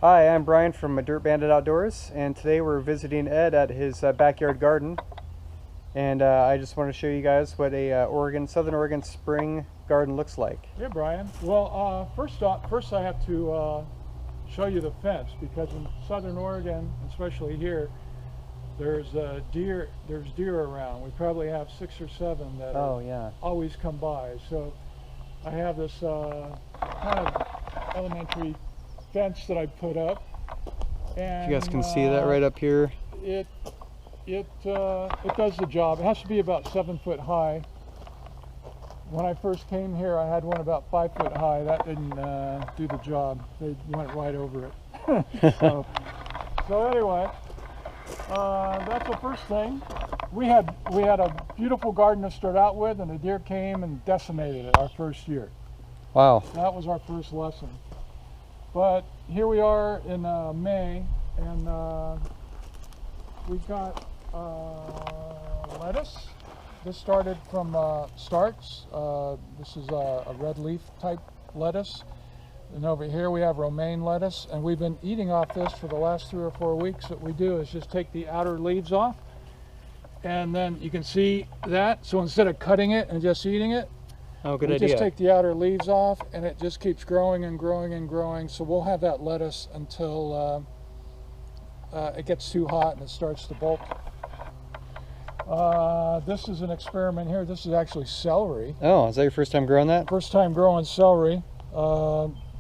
Hi, I'm Brian from Dirt Bandit Outdoors, and today we're visiting Ed at his backyard garden. And I just want to show you guys what a Southern Oregon spring garden looks like. Yeah, Brian. Well, first I have to show you the fence, because in Southern Oregon, especially here, there's deer around. We probably have 6 or 7 that always come by. So I have this kind of elementary fence that I put up, and You guys can see that right up here. It does the job. It has to be about 7 foot high. When I first came here, I had one about 5 foot high. That didn't do the job. They went right over it. so anyway, that's the first thing. We had a beautiful garden to start out with, and a deer came and decimated it our first year. Wow. That was our first lesson. But here we are in May, and we've got lettuce. This started from starts. This is a red leaf type lettuce. And over here we have romaine lettuce, and we've been eating off this for the last 3 or 4 weeks. What we do is just take the outer leaves off, and then you can see that. So instead of cutting it and just eating it, good we idea. just take the outer leaves off, and it just keeps growing and growing and growing. So we'll have that lettuce until it gets too hot and it starts to bolt. This is an experiment here. This is actually celery. Oh, is that your first time growing that? First time growing celery.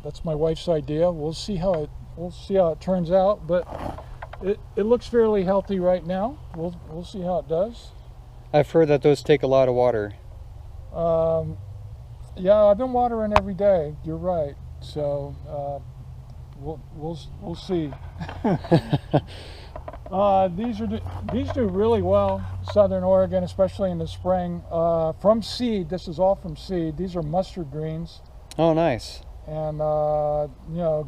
That's my wife's idea. We'll see how it turns out, but it looks fairly healthy right now. We'll see how it does. I've heard that those take a lot of water. Yeah, I've been watering every day. You're right. So we'll see. These do really well, Southern Oregon, especially in the spring. From seed. This is all from seed. These are mustard greens. Oh, nice. And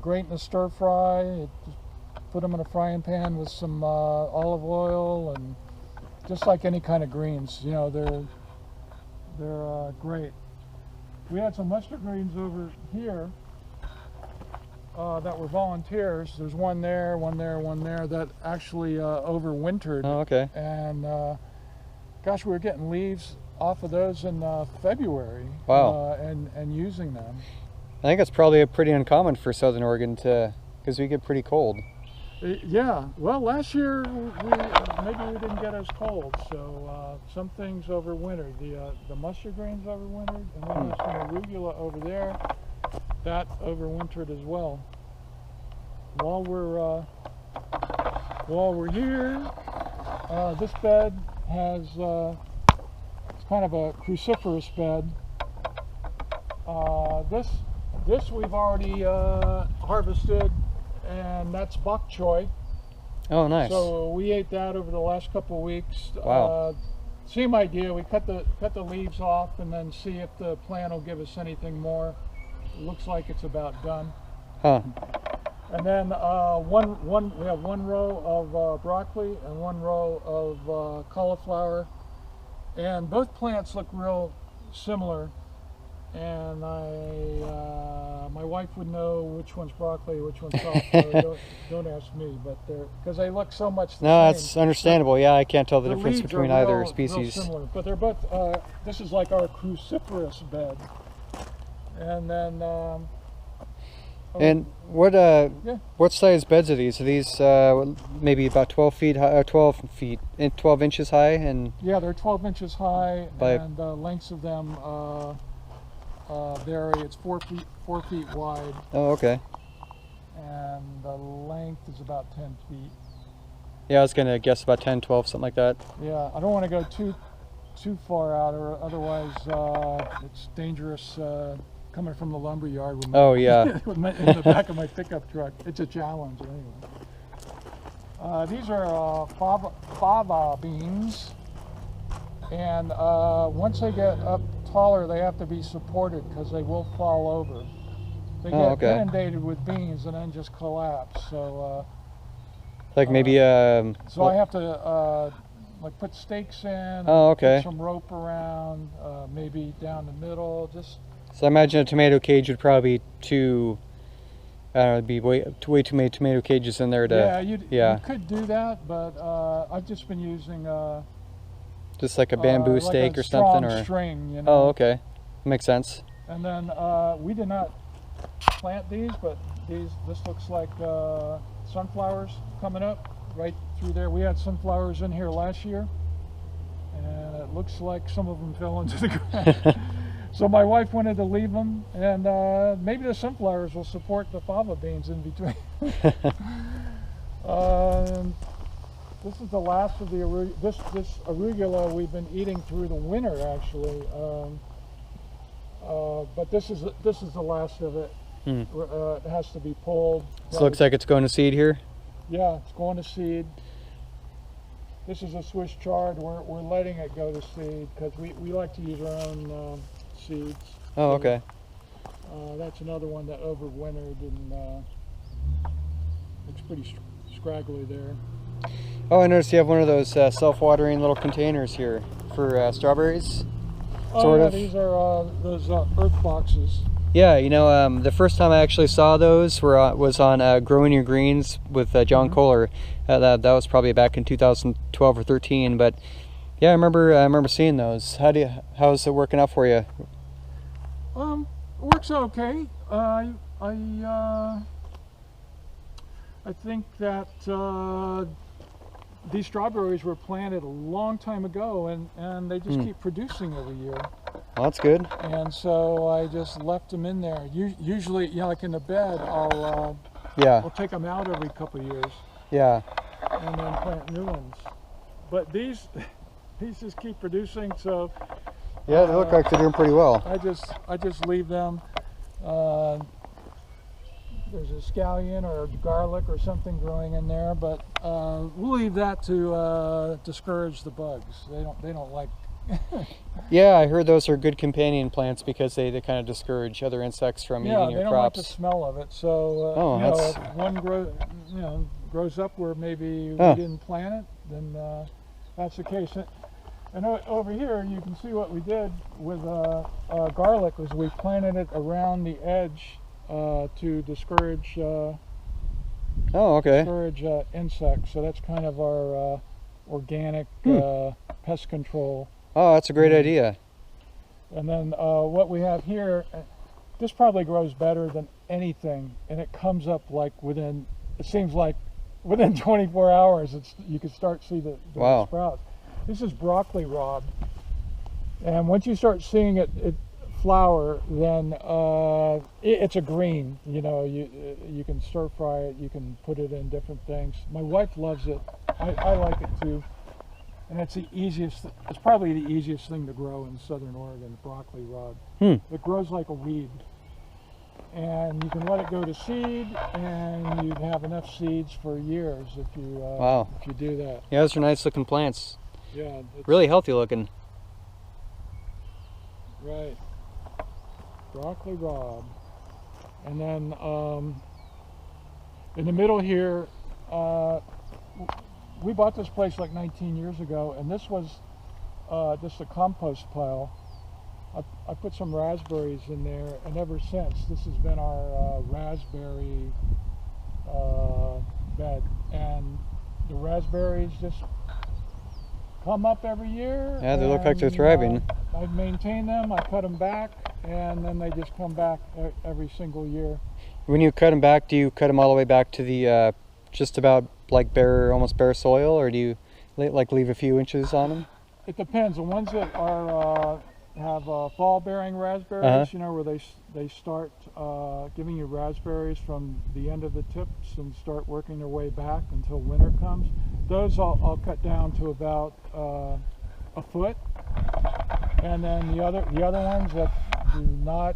great in a stir fry. Just put them in a frying pan with some olive oil, and just like any kind of greens, they're great. We had some mustard greens over here that were volunteers. There's one there, one there, one there that actually overwintered. Oh, okay. And gosh, we were getting leaves off of those in February. Wow. And using them. I think it's probably pretty uncommon for Southern Oregon because we get pretty cold. Yeah, well, last year maybe we didn't get as cold, so some things overwintered. The mustard greens overwintered, and then there's some arugula over there that overwintered as well. While we're here, this bed has it's kind of a cruciferous bed. This we've already harvested. And that's bok choy. Oh, nice. So we ate that over the last couple of weeks. Wow. Same idea. We cut the leaves off and then see if the plant will give us anything more. It looks like it's about done. Huh. And then we have one row of broccoli and one row of cauliflower, and both plants look real similar. And my wife would know which one's broccoli, which one's cauliflower. don't ask me, but because they look so much the same. No, that's understandable. Yeah, I can't tell the difference leaves between are either real species. Similar, but they're both. This is like our cruciferous bed, and then. And what size beds are these? Are these maybe about 12 feet high, 12 inches high? And yeah, they're 12 inches high, and the lengths of them vary. It's 4 feet wide. Oh, okay. And the length is about 10 feet. Yeah, I was gonna guess about 10, 12, something like that. Yeah, I don't want to go too far out, or otherwise it's dangerous coming from the lumber yard with oh yeah, in the back of my pickup truck. It's a challenge anyway. These are fava beans, and once they get up taller, they have to be supported because they will fall over. They get inundated with beans and then just collapse. So like maybe so I have to like put stakes in. Oh, okay. Put some rope around, maybe down the middle. Just so I imagine a tomato cage would probably be It'd be way too many tomato cages in there to. Yeah, yeah. you could do that, but I've just been using Just like a bamboo like stake a or something, strong or. string, you know. Oh, okay, makes sense. And then we did not plant these, but this looks like sunflowers coming up right through there. We had sunflowers in here last year, and it looks like some of them fell into the ground. So my wife wanted to leave them, and maybe the sunflowers will support the fava beans in between. This is the last of the this arugula we've been eating through the winter, actually. But this is the last of it. It has to be pulled. So it looks like it's going to seed here. Yeah, it's going to seed. This is a Swiss chard. We're letting it go to seed because we like to use our own seeds. Oh, okay. That's another one that overwintered, and it's pretty scraggly there. Oh, I noticed you have one of those self-watering little containers here for strawberries. Sort of. These are those earth boxes. Yeah, you know, the first time I actually saw those was on Growing Your Greens with John Kohler. That was probably back in 2012 or 13. But yeah, I remember seeing those. How's it working out for you? It works okay. I think that these strawberries were planted a long time ago, and they just keep producing every year. Well, that's good. And so I just left them in there. Usually, you know, like in the bed, I'll take them out every couple of years. Yeah. And then plant new ones. But these just keep producing. So yeah, they look like they're doing pretty well. I just leave them. There's a scallion or a garlic or something growing in there, but we'll leave that to discourage the bugs. They don't like. Yeah, I heard those are good companion plants because they kind of discourage other insects from eating your crops. Yeah, they don't like the smell of it. So you know, if one grows up where maybe we didn't plant it, then that's the case. And over here, you can see what we did with garlic was we planted it around the edge to discourage discourage insects. So that's kind of our organic pest control. Oh, that's a great idea. And then what we have here, this probably grows better than anything, and it comes up like it seems like within 24 hours, you can start to see the sprouts. This is broccoli rod, and once you start seeing it flower, then it's a green. You know, you can stir fry it, you can put it in different things. My wife loves it. I like it too. And it's it's probably the easiest thing to grow in Southern Oregon, broccoli rod. It grows like a weed. And you can let it go to seed, and you'd have enough seeds for years if you do that. Yeah, those are nice looking plants. Yeah. Really healthy looking. Right. Broccoli rod. And then in the middle here, we bought this place like 19 years ago, and this was just a compost pile. I put some raspberries in there, and ever since, this has been our raspberry bed. And the raspberries just come up every year. Yeah, they look like they're thriving. I maintain them, I cut them back, and then they just come back every single year. When you cut them back, do you cut them all the way back to the just about like almost bare soil, or do you like leave a few inches on them? It depends. The ones that are have fall-bearing raspberries, you know, where they start giving you raspberries from the end of the tips and start working their way back until winter comes. Those I'll cut down to about a foot, and then the other ones that do not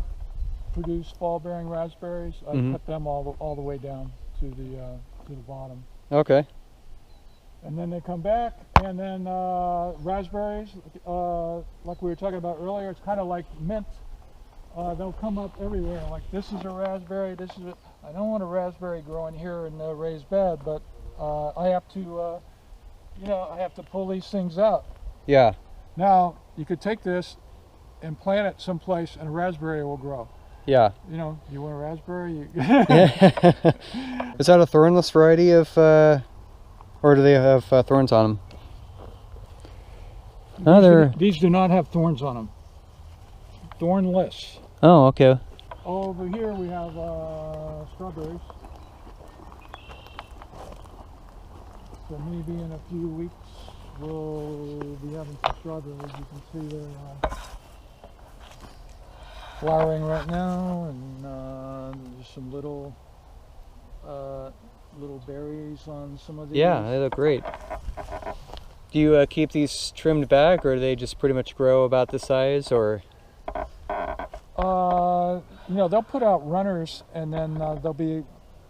produce fall-bearing raspberries, I cut them all the way down to the bottom. Okay. And then they come back, and then raspberries, like we were talking about earlier, it's kind of like mint. They'll come up everywhere. Like this is a raspberry. I don't want a raspberry growing here in the raised bed, but I have to, I have to pull these things out. Yeah. Now you could take this and plant it someplace, and a raspberry will grow. Yeah. You know, you want a raspberry? Is that a thornless variety of, or do they have thorns on them? Oh, these do not have thorns on them. Thornless. Oh, okay. Over here we have strawberries. So maybe in a few weeks we'll be having some strawberries. You can see they're flowering right now, and there's some little berries on some of these. Yeah, they look great. Do you keep these trimmed back, or do they just pretty much grow about this size, or? You know, they'll put out runners, and then they'll be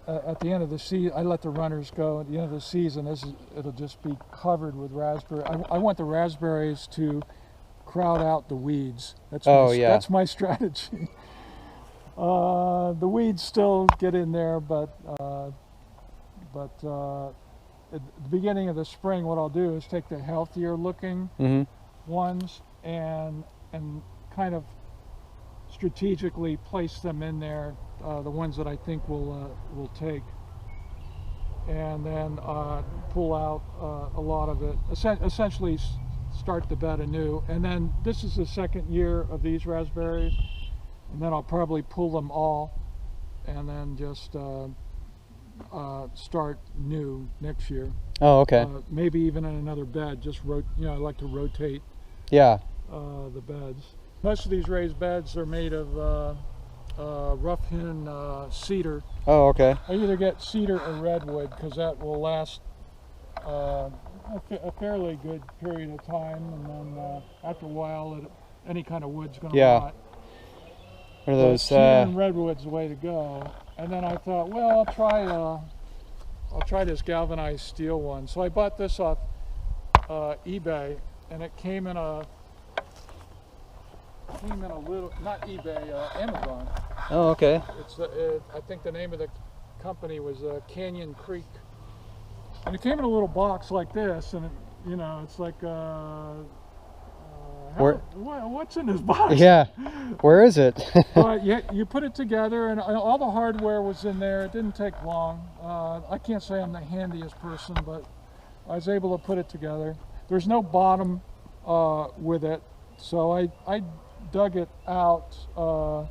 at the end of the season. I let the runners go at the end of the season. It'll just be covered with raspberry. I want the raspberries to crowd out the weeds. That's my strategy. The weeds still get in there, but at the beginning of the spring, what I'll do is take the healthier looking ones and kind of strategically place them in there, the ones that I think will take, and then pull out a lot of it. Essentially start the bed anew. And then this is the second year of these raspberries, and then I'll probably pull them all and then just start new next year. Oh, okay. Maybe even in another bed. Just you know, I like to rotate. Yeah. The beds. Most of these raised beds are made of rough-hewn cedar. Oh, okay. I either get cedar or redwood because that will last a fairly good period of time, and then after a while, any kind of wood's going to rot. What are those? Cedar and redwood's the way to go. And then I thought, well, I'll try this galvanized steel one. So I bought this off eBay, and it came in a little, not eBay, Amazon. Oh, okay. I think the name of the company was Canyon Creek, and it came in a little box like this, and you know, it's like what's in this box? Yeah, where is it? But you put it together, and all the hardware was in there. It didn't take long. I can't say I'm the handiest person, but I was able to put it together. There's no bottom with it, so I dug it out a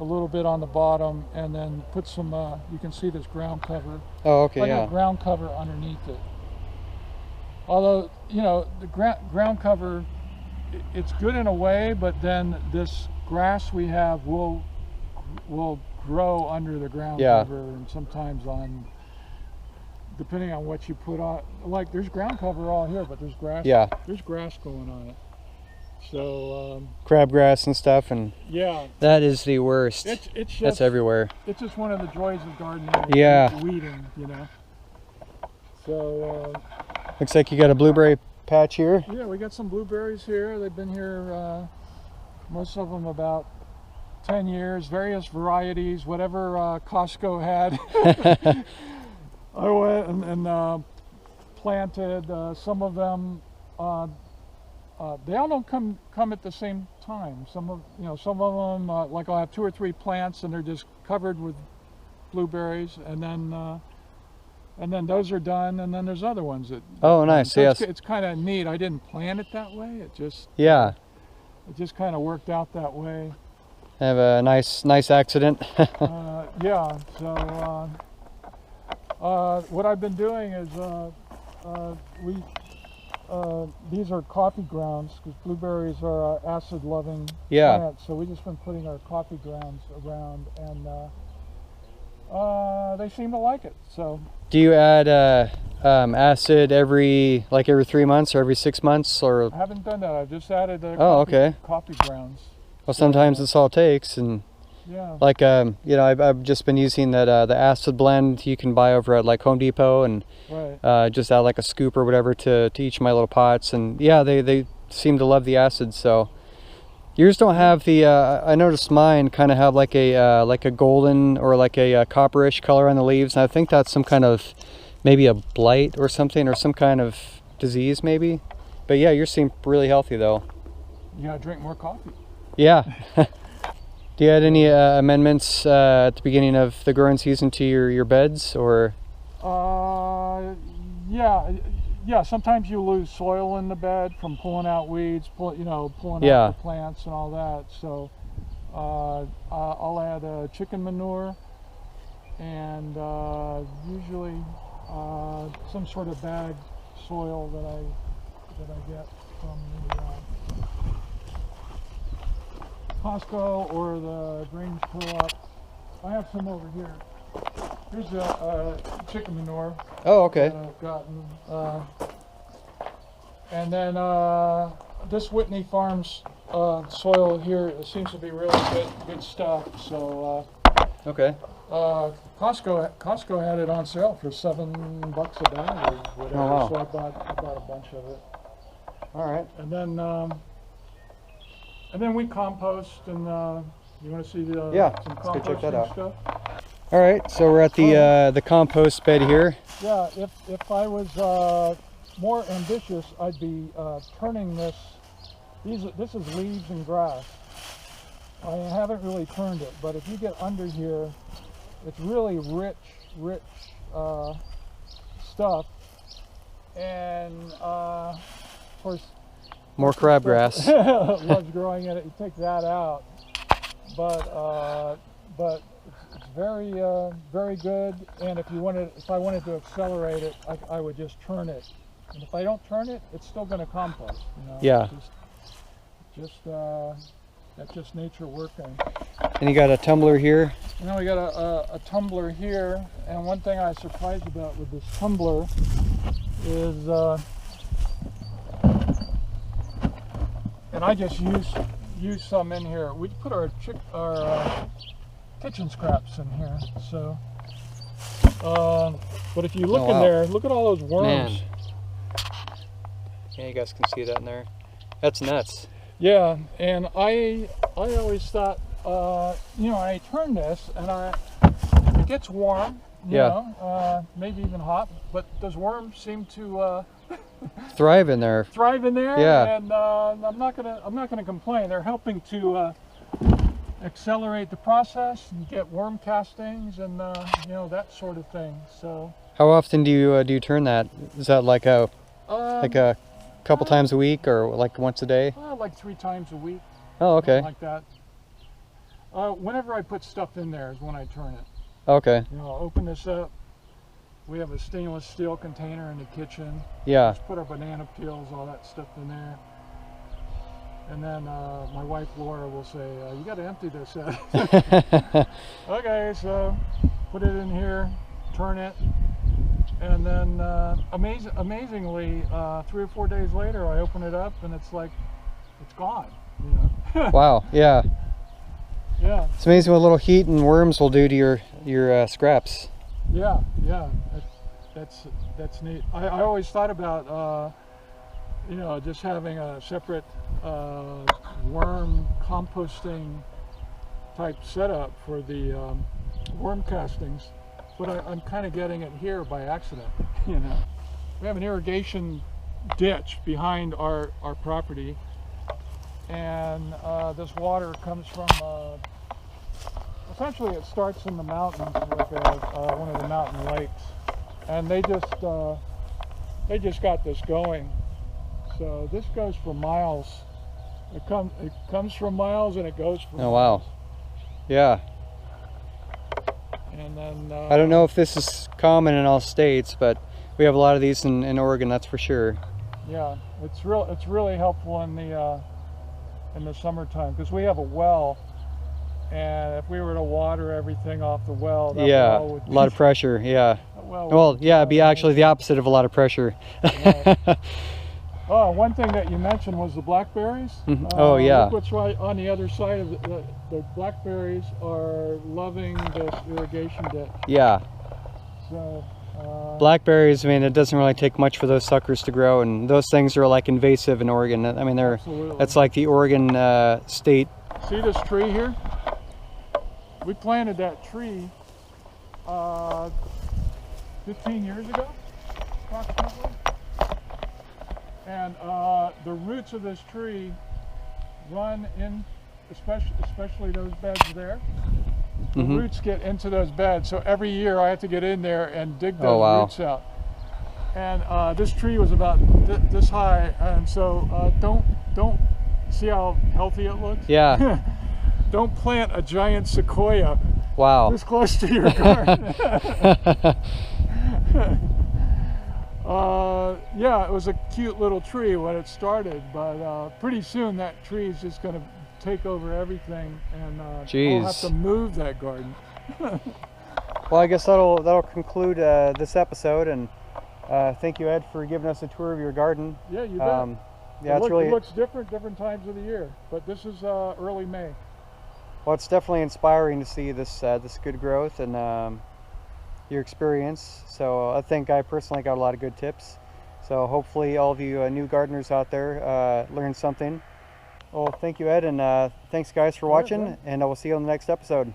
little bit on the bottom, and then put some, you can see this ground cover. Oh, okay, I got ground cover underneath it. Although, you know, the ground cover, it's good in a way, but then this grass we have will grow under the ground cover, and sometimes depending on what you put on, like there's ground cover all here, but there's grass. Yeah. There's grass going on it. So crabgrass and stuff, and yeah, that is the worst. It's just, that's everywhere. It's just one of the joys of gardening. Yeah. Weeding, you know. So looks like you got a blueberry patch here. Yeah, we got some blueberries here. They've been here, most of them about 10 years, various varieties, whatever Costco had. I went and planted some of them. They all don't come at the same time. Some of them, like I'll have 2 or 3 plants, and they're just covered with blueberries, and then those are done, and then there's other ones that. Oh, nice! So yes. It's kind of neat. I didn't plan it that way. It just. Yeah. It just kind of worked out that way. Have a nice accident. Yeah. So what I've been doing is these are coffee grounds, because blueberries are acid-loving plants. So we've just been putting our coffee grounds around, and they seem to like it. So. Do you add acid every 3 months or every 6 months, or? I haven't done that. I've just added coffee grounds. Well, sometimes that's all it takes, and yeah. like you know, I've just been using that the acid blend you can buy over at like Home Depot, and just add like a scoop or whatever to each of my little pots, and yeah, they seem to love the acid. So yours don't have the I noticed mine kind of have like a golden or like a copperish color on the leaves, and I think that's some kind of maybe a blight or something, or some kind of disease maybe. But yeah, yours seem really healthy though. You gotta drink more coffee. Yeah. Do you add any amendments at the beginning of the growing season to your beds, or? Yeah. Sometimes you lose soil in the bed from pulling out weeds, pulling out the plants and all that. So I'll add chicken manure and usually some sort of bag soil that I get from the Costco or the Grange Co-op. I have some over here. Here's a chicken manure. Oh, okay. That I've gotten. And then this Whitney Farms soil here seems to be really good stuff. So okay. Costco had it on sale for $7 a bag or whatever. Oh, wow. So I bought a bunch of it. All right. And then we compost, and you want to see some let's go check that out. Stuff? All right, so we're at the compost bed here. Yeah, if I was more ambitious, I'd be turning this. This is leaves and grass. I haven't really turned it, but if you get under here, it's really rich stuff, and of course. More crabgrass. Loves growing in it. You take that out, but it's very good. And if I wanted to accelerate it, I would just turn it. And if I don't turn it, it's still going to compost. Yeah. That's just nature working. And you got a tumbler here. We got a tumbler here. And one thing I was surprised about with this tumbler is. And I just use some in here. We put our kitchen scraps in here. So, but if you look in there, look at all those worms. Man. Yeah, you guys can see that in there. That's nuts. Yeah, and I always thought, I turn this and it gets warm. You know, maybe even hot, but those worms seem to thrive in there. Yeah. And I'm not gonna complain. They're helping to accelerate the process and get worm castings and that sort of thing. So. How often do you turn that? Is that like a couple times a week or like once a day? Like 3 times a week. Oh, okay. Like that. Whenever I put stuff in there is when I turn it. Okay. I'll open this up. We have a stainless steel container in the kitchen. Yeah. Just put our banana peels, all that stuff in there. And then my wife Laura will say, you got to empty this out. Okay, so put it in here, turn it, and then amazingly, 3 or 4 days later, I open it up and it's like, it's gone. Wow, yeah. Yeah. It's amazing what little heat and worms will do to your scraps. Yeah. That's neat. I always thought about just having a separate worm composting type setup for the worm castings, but I'm kind of getting it here by accident. We have an irrigation ditch behind our property, and this water comes from essentially it starts in the mountains, like one of the mountain lakes, and they just got this going. So this goes for miles. It comes from miles and it goes for miles. Oh wow. Yeah. And then I don't know if this is common in all states, but we have a lot of these in Oregon, that's for sure. Yeah, it's really helpful in the summertime because we have a well, and if we were to water everything off the well, that well would a lot of pressure. Yeah. Well, it'd be actually the opposite of a lot of pressure. Yeah. Oh, one thing that you mentioned was the blackberries. Oh yeah. Look what's right on the other side of the blackberries are loving this irrigation ditch. Yeah. So. Blackberries, I mean, it doesn't really take much for those suckers to grow, and those things are like invasive in Oregon. I mean, that's like the Oregon state. See this tree here? We planted that tree 15 years ago, approximately. And the roots of this tree run especially those beds there. The Mm-hmm. roots get into those beds, so every year I have to get in there and dig those Oh, wow. roots out. And this tree was about this high, and so don't see how healthy it looks. Yeah. Don't plant a giant sequoia Wow. this close to your garden. Yeah, it was a cute little tree when it started, but pretty soon that tree is just going to take over everything, and I'll have to move that garden. Well, I guess that'll conclude this episode, and thank you, Ed, for giving us a tour of your garden. Yeah, you bet. Yeah, it looks different times of the year, but this is early May. Well, it's definitely inspiring to see this good growth and your experience. So I think I personally got a lot of good tips. So hopefully all of you new gardeners out there learned something. Well, thank you, Ed, and thanks guys for watching, and I will see you on the next episode.